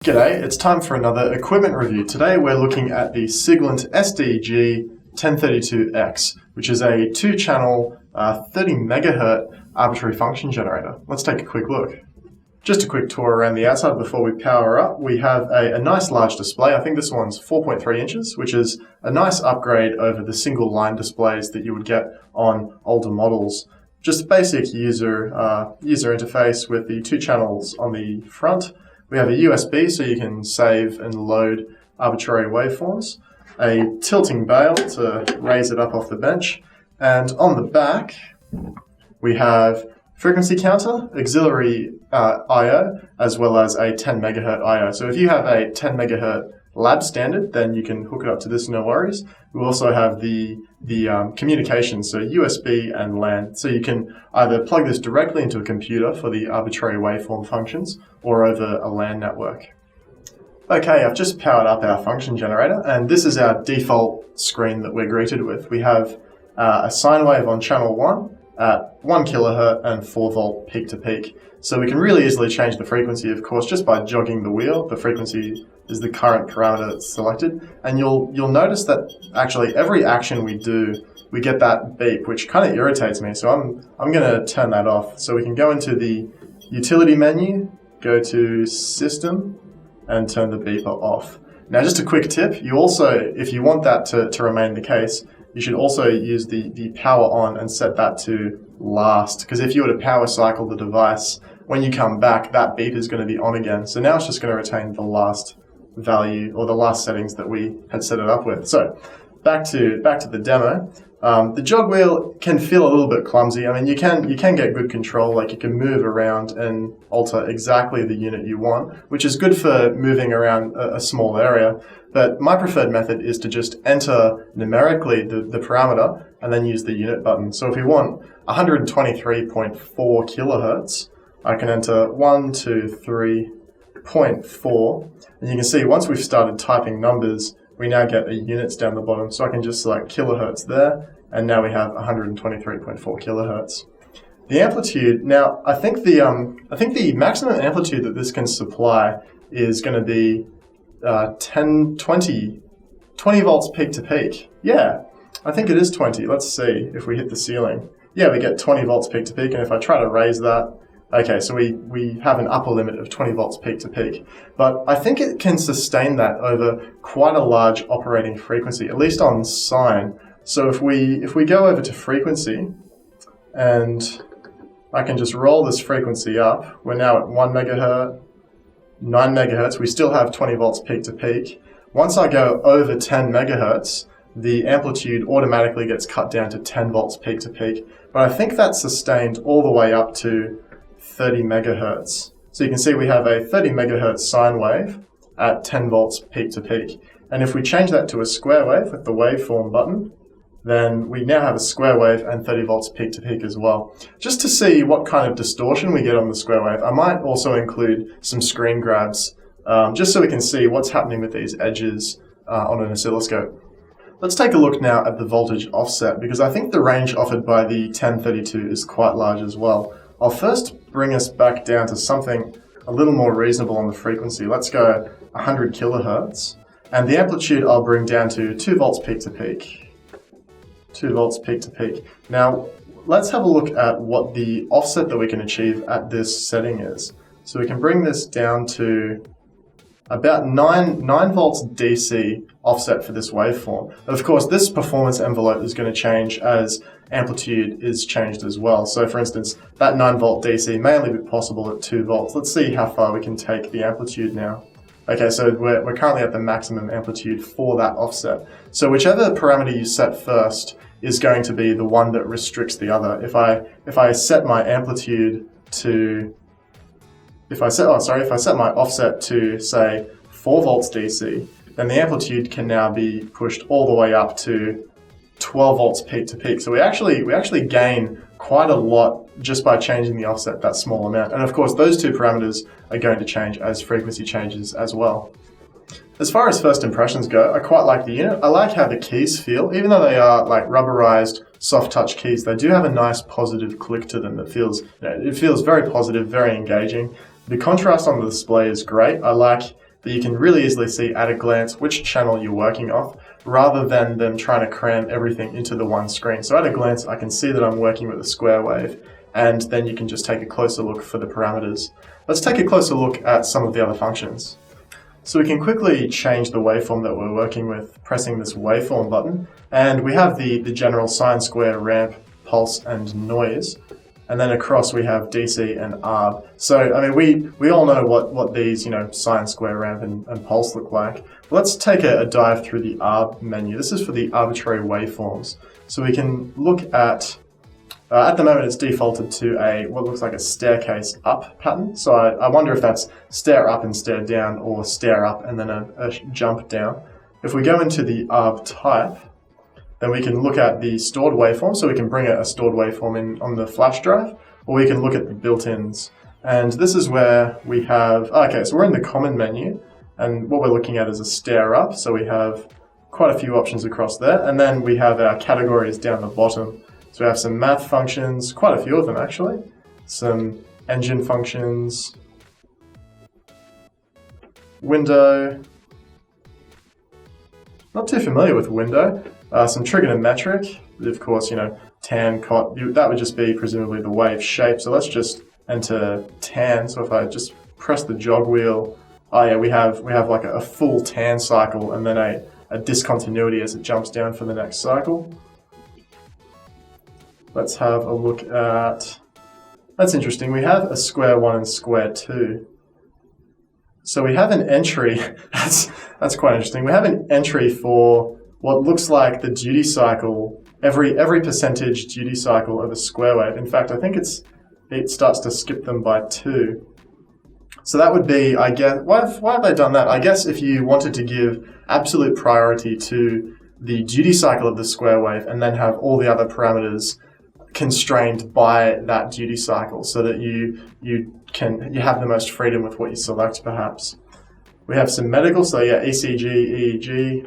G'day, it's time for another equipment review. Today we're looking at the Siglent SDG1032X, which is a 2-channel 30 megahertz arbitrary function generator. Let's take a quick look. Just a quick tour around the outside before we power up. We have a nice large display. I think this one's 4.3 inches, which is a nice upgrade over the single line displays that you would get on older models. Just a basic user interface with the 2 channels on the front. We have a USB so you can save and load arbitrary waveforms, a tilting bail to raise it up off the bench, and on the back we have frequency counter, auxiliary I/O, as well as a 10 megahertz I/O. So if you have a 10 megahertz lab standard, then you can hook it up to this, no worries. We also have the communication, so USB and LAN. So you can either plug this directly into a computer for the arbitrary waveform functions or over a LAN network. Okay, I've just powered up our function generator, and this is our default screen that we're greeted with. We have a sine wave on channel 1 at 1 kilohertz and 4 volt peak to peak. So we can really easily change the frequency, of course, just by jogging the wheel. The frequency is the current parameter that's selected. And you'll notice that actually every action we do, we get that beep, which kind of irritates me. So I'm going to turn that off. So we can go into the utility menu, go to system, and turn the beeper off. Now, just a quick tip, you also, if you want that to remain the case, you should also use the power on and set that to last. Because if you were to power cycle the device, when you come back, that beep is going to be on again. So now it's just going to retain the last value or the last settings that we had set it up with. So back to the demo. The jog wheel can feel a little bit clumsy. I mean, you can get good control, like you can move around and alter exactly the unit you want, which is good for moving around a small area. But my preferred method is to just enter numerically the parameter and then use the unit button. So if we want 123.4 kilohertz, I can enter 123.4, and you can see once we've started typing numbers, we now get a units down the bottom. So I can just select kilohertz there, and now we have 123.4 kilohertz. The amplitude, now I think the maximum amplitude that this can supply is going to be 20 volts peak to peak. Yeah, I think it is 20. Let's see if we hit the ceiling. Yeah, we get 20 volts peak to peak, and if I try to raise that, okay, so we have an upper limit of 20 volts peak to peak. But I think it can sustain that over quite a large operating frequency, at least on sine. So if we go over to frequency, and I can just roll this frequency up, we're now at 1 megahertz, 9 megahertz, we still have 20 volts peak to peak. Once I go over 10 megahertz, the amplitude automatically gets cut down to 10 volts peak to peak. But I think that's sustained all the way up to 30 megahertz. So you can see we have a 30 megahertz sine wave at 10 volts peak to peak. And if we change that to a square wave with the waveform button, then we now have a square wave and 30 volts peak to peak as well. Just to see what kind of distortion we get on the square wave, I might also include some screen grabs, just so we can see what's happening with these edges on an oscilloscope. Let's take a look now at the voltage offset, because I think the range offered by the 1032 is quite large as well. I'll first bring us back down to something a little more reasonable on the frequency. Let's go 100 kilohertz, and the amplitude I'll bring down to 2 volts peak to peak. 2 volts peak to peak. Now, let's have a look at what the offset that we can achieve at this setting is. So we can bring this down to about 9 volts DC offset for this waveform. Of course, this performance envelope is going to change as amplitude is changed as well. So for instance, that 9 volt DC may only be possible at 2 volts. Let's see how far we can take the amplitude now. Okay, so we're currently at the maximum amplitude for that offset. So whichever parameter you set first is going to be the one that restricts the other. If I set my amplitude to, if I set my offset to say 4 volts DC, then the amplitude can now be pushed all the way up to 12 volts peak to peak. So we actually gain quite a lot just by changing the offset that small amount. And of course, those two parameters are going to change as frequency changes as well. As far as first impressions go, I quite like the unit. I like how the keys feel. Even though they are like rubberized, soft touch keys, they do have a nice positive click to them that feels, it feels very positive, very engaging. The contrast on the display is great. I like that you can really easily see at a glance which channel you're working off, rather than them trying to cram everything into the one screen. So at a glance, I can see that I'm working with a square wave, and then you can just take a closer look for the parameters. Let's take a closer look at some of the other functions. So we can quickly change the waveform that we're working with, pressing this waveform button, and we have the general sine, square, ramp, pulse, and noise. And then across we have DC and arb. So, I mean, we all know what these, sine, square, ramp, and pulse look like. But let's take a dive through the arb menu. This is for the arbitrary waveforms. So we can look at the moment it's defaulted to what looks like a staircase up pattern. So I wonder if that's stair up and stair down, or stair up and then a jump down. If we go into the arb type, then we can look at the stored waveform, so we can bring a stored waveform in on the flash drive, or we can look at the built-ins. And this is where we have, okay, so we're in the common menu, and what we're looking at is a stair up, so we have quite a few options across there, and then we have our categories down the bottom. So we have some math functions, quite a few of them actually, some engine functions, window, not too familiar with window, some trigonometric, of course, tan, cot, that would just be presumably the wave shape. So let's just enter tan. So if I just press the jog wheel, oh yeah, we have like a full tan cycle, and then a discontinuity as it jumps down for the next cycle. Let's have a look at, that's interesting, we have a square 1 and square 2. So we have an entry, that's quite interesting. We have an entry for what looks like the duty cycle, every percentage duty cycle of a square wave. In fact, I think it starts to skip them by 2. So that would be, I guess, why have they done that? I guess if you wanted to give absolute priority to the duty cycle of the square wave and then have all the other parameters constrained by that duty cycle, so that you have the most freedom with what you select, perhaps. We have some medical, so yeah, ECG, EEG,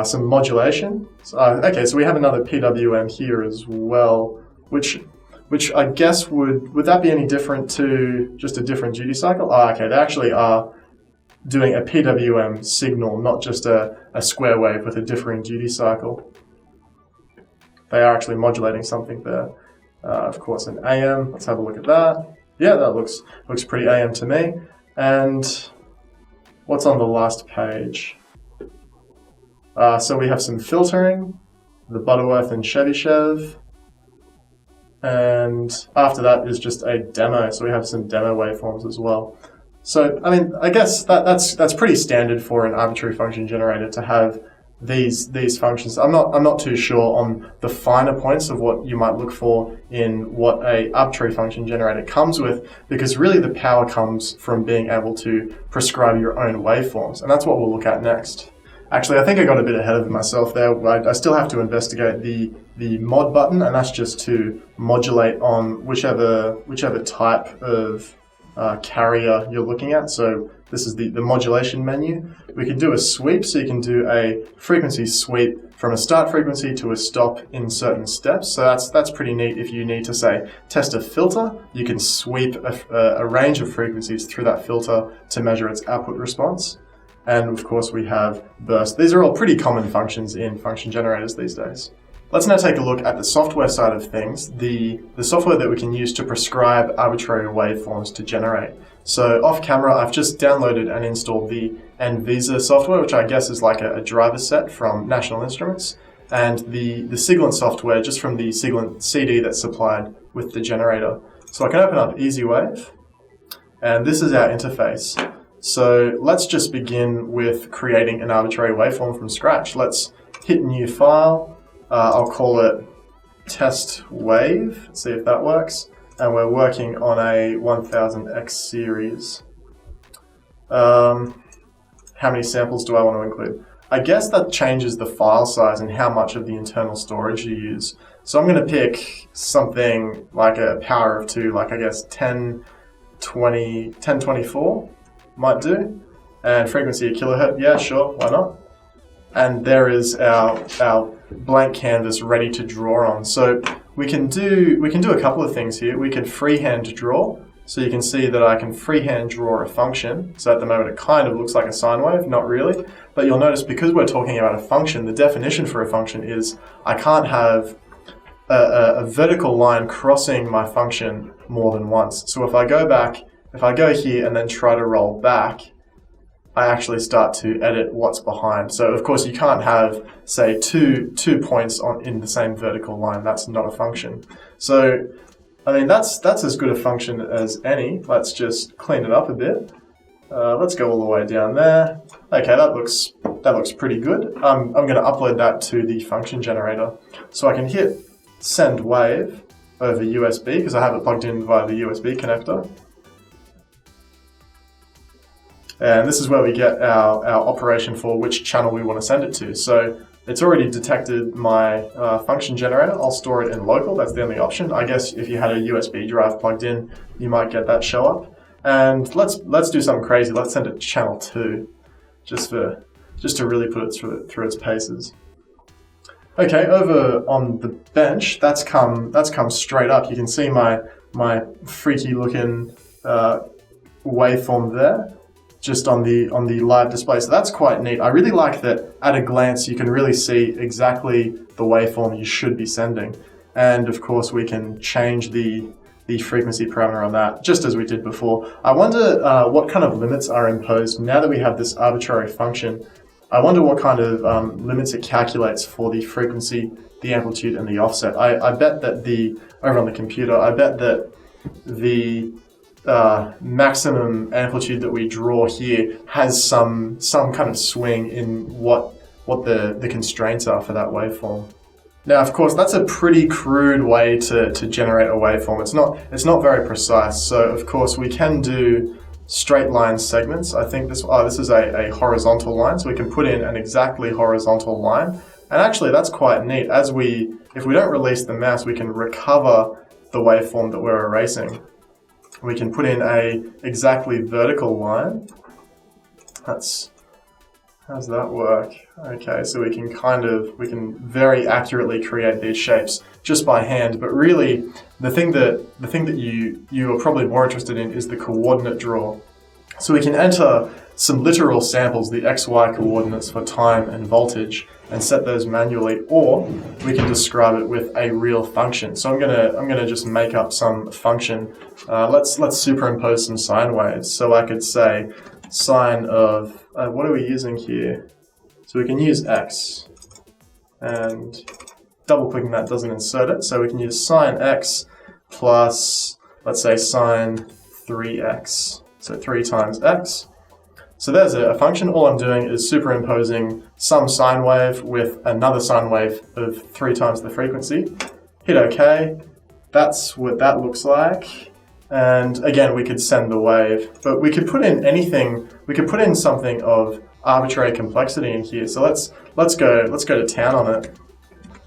some modulation. Okay, so we have another PWM here as well, which I guess would that be any different to just a different duty cycle? Okay, they actually are doing a PWM signal, not just a square wave with a differing duty cycle. They are actually modulating something there. Of course, an AM. Let's have a look at that. Yeah, that looks pretty AM to me. And what's on the last page? So we have some filtering, the Butterworth and Chebyshev. And after that is just a demo. So we have some demo waveforms as well. So, I mean, I guess that's pretty standard for an arbitrary function generator to have these functions. I'm not too sure on the finer points of what you might look for in what a arbitrary function generator comes with, because really the power comes from being able to prescribe your own waveforms, and that's what we'll look at next. Actually, I think I got a bit ahead of myself there. I still have to investigate the mod button, and that's just to modulate on whichever type of carrier you're looking at. So this is the modulation menu. We can do a sweep, so you can do a frequency sweep from a start frequency to a stop in certain steps. So that's pretty neat. If you need to, say, test a filter, you can sweep a range of frequencies through that filter to measure its output response. And of course we have burst. These are all pretty common functions in function generators these days. Let's now take a look at the software side of things, the software that we can use to prescribe arbitrary waveforms to generate. So off camera, I've just downloaded and installed the NVISA software, which I guess is like a driver set from National Instruments, and the Siglent software just from the Siglent CD that's supplied with the generator. So I can open up EasyWave, and this is our interface. So let's just begin with creating an arbitrary waveform from scratch. Let's hit new file. I'll call it test wave, see if that works. And we're working on a 1000X series. How many samples do I want to include? I guess that changes the file size and how much of the internal storage you use. So I'm going to pick something like a power of 2, like I guess 1024 might do. And frequency a kilohertz, yeah, sure, why not? And there is our blank canvas ready to draw on. So we can do a couple of things here. We could freehand draw. So you can see that I can freehand draw a function. So at the moment it kind of looks like a sine wave, not really. But you'll notice because we're talking about a function, the definition for a function is I can't have a vertical line crossing my function more than once. So if I go here and then try to roll back, I actually start to edit what's behind. So of course you can't have, say, two points in the same vertical line. That's not a function. So I mean, that's as good a function as any. Let's just clean it up a bit. Let's go all the way down there. Okay, that looks pretty good. I'm going to upload that to the function generator. So I can hit send wave over USB because I have it plugged in via the USB connector. And this is where we get our operation for which channel we want to send it to. So it's already detected my function generator. I'll store it in local. That's the only option. I guess if you had a USB drive plugged in, you might get that show up. And let's do something crazy. Let's send it to channel 2, just to really put it through its paces. Okay, over on the bench, that's come straight up. You can see my freaky looking waveform there, just on the live display. So that's quite neat. I really like that at a glance you can really see exactly the waveform you should be sending. And of course we can change the frequency parameter on that, just as we did before. I wonder what kind of limits are imposed now that we have this arbitrary function. I wonder what kind of limits it calculates for the frequency, the amplitude, and the offset. I bet that over on the computer, I bet that the maximum amplitude that we draw here has some kind of swing in what the constraints are for that waveform. Now, of course, that's a pretty crude way to generate a waveform. It's not very precise. So, of course, we can do straight line segments. I think this is a horizontal line, so we can put in an exactly horizontal line. And actually, that's quite neat. If we don't release the mouse, we can recover the waveform that we're erasing. We can put in a exactly vertical line. How's that work? Okay, so we can very accurately create these shapes just by hand, but really the thing that you are probably more interested in is the coordinate draw. So we can enter some literal samples, the XY coordinates for time and voltage, and set those manually, or we can describe it with a real function. So I'm gonna just make up some function. Let's superimpose some sine waves. So I could say sine of what are we using here? So we can use x, and double clicking that doesn't insert it. So we can use sine x plus, let's say, sine 3x. So 3 times x. So there's a function. All I'm doing is superimposing some sine wave with another sine wave of 3 times the frequency. Hit OK. That's what that looks like. And again, we could send the wave, but we could put in anything. We could put in something of arbitrary complexity in here. So let's go to town on it.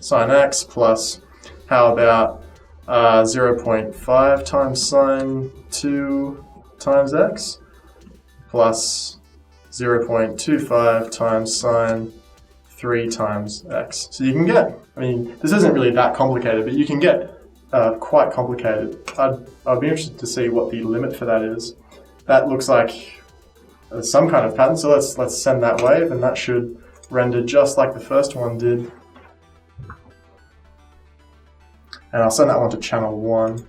Sine x plus, how about 0.5 times sine 2 times x plus 0.25 times sine 3 times x. So you can get, I mean, this isn't really that complicated, but you can get quite complicated. I'd be interested to see what the limit for that is. That looks like some kind of pattern, so let's send that wave, and that should render just like the first one did. And I'll send that one to channel 1.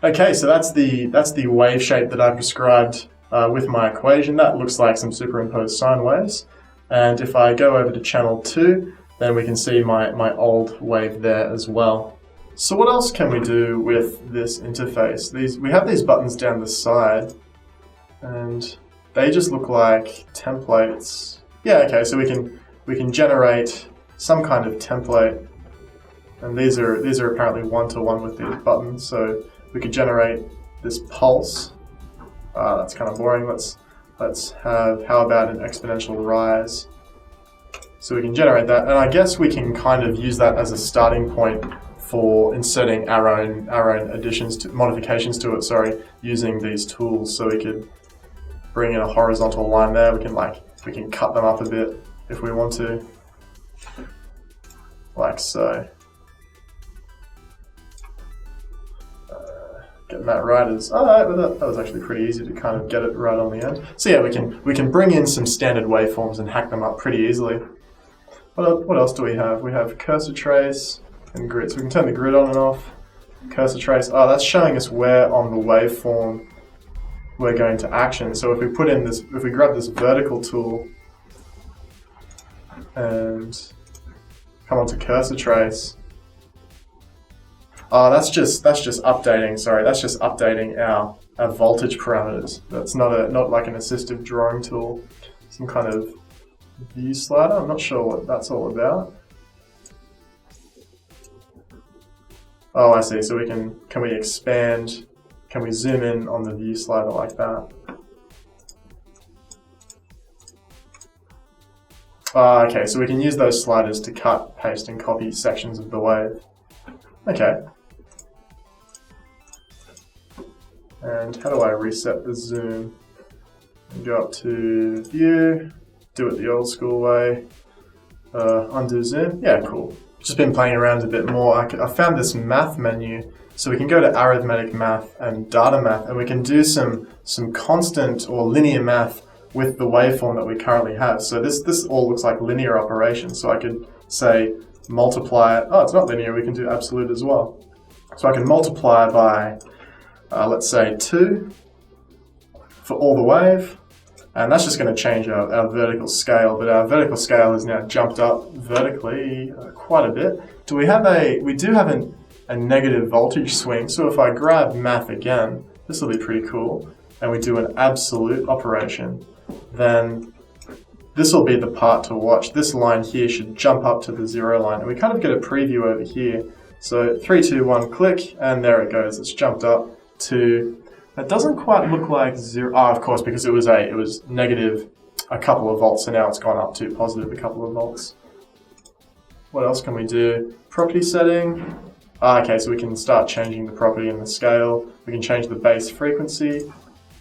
Okay, so that's the wave shape that I prescribed with my equation. That looks like some superimposed sine waves. And if I go over to channel 2, then we can see my old wave there as well. So what else can we do with this interface? We have these buttons down the side, and they just look like templates. Yeah, okay, so we can generate some kind of template, and these are apparently one-to-one with these buttons. So we could generate this pulse. That's kind of boring. Let's have, how about an exponential rise? So we can generate that, and I guess we can kind of use that as a starting point for inserting our own modifications to it, using these tools. So we could bring in a horizontal line there. We can cut them up a bit if we want to, like so. getting that right is, alright, well that was actually pretty easy to kind of get it right on the end. So yeah, we can bring in some standard waveforms and hack them up pretty easily. What else do we have? We have cursor trace and grid. So we can turn the grid on and off. Cursor trace, that's showing us where on the waveform we're going to action. So if we put in this, if we grab this vertical tool and come onto cursor trace, that's just updating. Sorry, that's just updating our voltage parameters. That's not like an assistive drawing tool. Some kind of view slider. I'm not sure what that's all about. Oh, I see. So we can we expand? Can we zoom in on the view slider like that? Okay, so we can use those sliders to cut, paste, and copy sections of the wave. Okay. And how do I reset the zoom? And go up to view, do it the old school way, undo zoom. Yeah, cool. Just been playing around a bit more. I found this math menu, so we can go to arithmetic math and data math, and we can do some constant or linear math with the waveform that we currently have. So this all looks like linear operations. So I could say multiply it. Oh, it's not linear. We can do absolute as well. So I can multiply by, let's say 2 for all the wave. And that's just going to change our vertical scale, but our vertical scale has now jumped up vertically quite a bit. We do have a negative voltage swing, so if I grab math again, this will be pretty cool, and we do an absolute operation, then this will be the part to watch. This line here should jump up to the 0 line, and we kind of get a preview over here. So 3, 2, 1, click, and there it goes. It's jumped up to... It doesn't quite look like 0. Of course, because it was negative a couple of volts, so now it's gone up to positive a couple of volts. What else can we do? Property setting. Okay, so we can start changing the property and the scale. We can change the base frequency.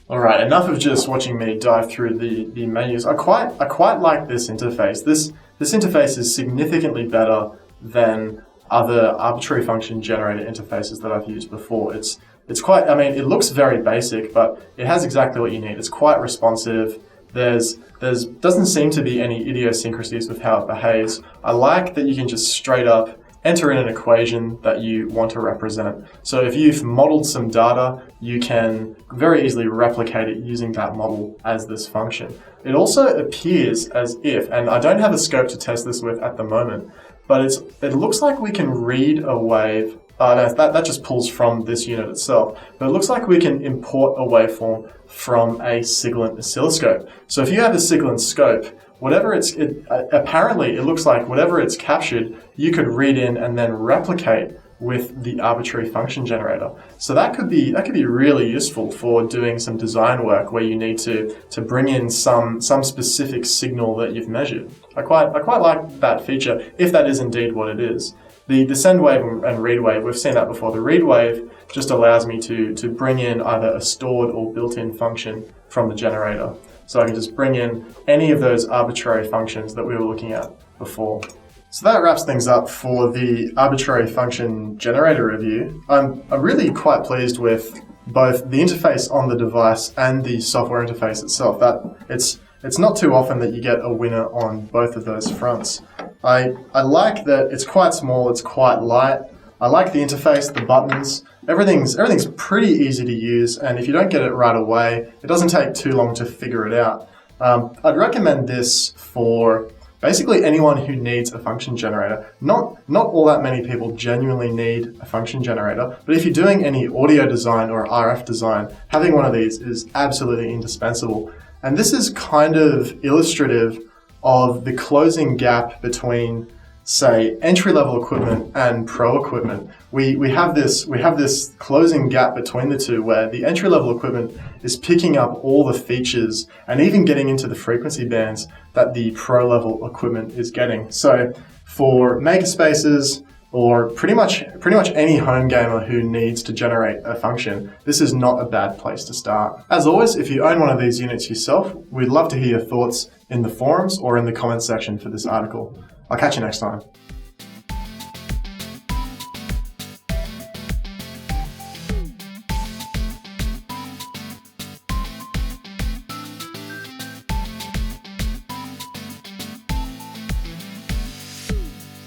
All right, enough of just watching me dive through the menus. I quite like this interface. This interface is significantly better than other arbitrary function generator interfaces that I've used before. It's quite, I mean, it looks very basic, but it has exactly what you need. It's quite responsive. There's doesn't seem to be any idiosyncrasies with how it behaves. I like that you can just straight up enter in an equation that you want to represent. So if you've modeled some data, you can very easily replicate it using that model as this function. It also appears as if, and I don't have a scope to test this with at the moment, but it looks like we can read a wave. That just pulls from this unit itself. But it looks like we can import a waveform from a Siglent oscilloscope. So if you have a Siglent scope, apparently it looks like whatever it's captured, you could read in and then replicate with the arbitrary function generator. So that could be really useful for doing some design work where you need to bring in some specific signal that you've measured. I quite like that feature, if that is indeed what it is. The send wave and read wave, we've seen that before. The read wave just allows me to bring in either a stored or built-in function from the generator. So I can just bring in any of those arbitrary functions that we were looking at before. So that wraps things up for the arbitrary function generator review. I'm really quite pleased with both the interface on the device and the software interface itself. It's not too often that you get a winner on both of those fronts. I like that it's quite small, it's quite light. I like the interface, the buttons. Everything's pretty easy to use, and if you don't get it right away, it doesn't take too long to figure it out. I'd recommend this for basically anyone who needs a function generator. Not all that many people genuinely need a function generator, but if you're doing any audio design or RF design, having one of these is absolutely indispensable. And this is kind of illustrative of the closing gap between, say, entry-level equipment and pro equipment. We have this closing gap between the two where the entry-level equipment is picking up all the features and even getting into the frequency bands that the pro-level equipment is getting. So for makerspaces or pretty much any home gamer who needs to generate a function, this is not a bad place to start. As always, if you own one of these units yourself, we'd love to hear your thoughts in the forums or in the comments section for this article. I'll catch you next time.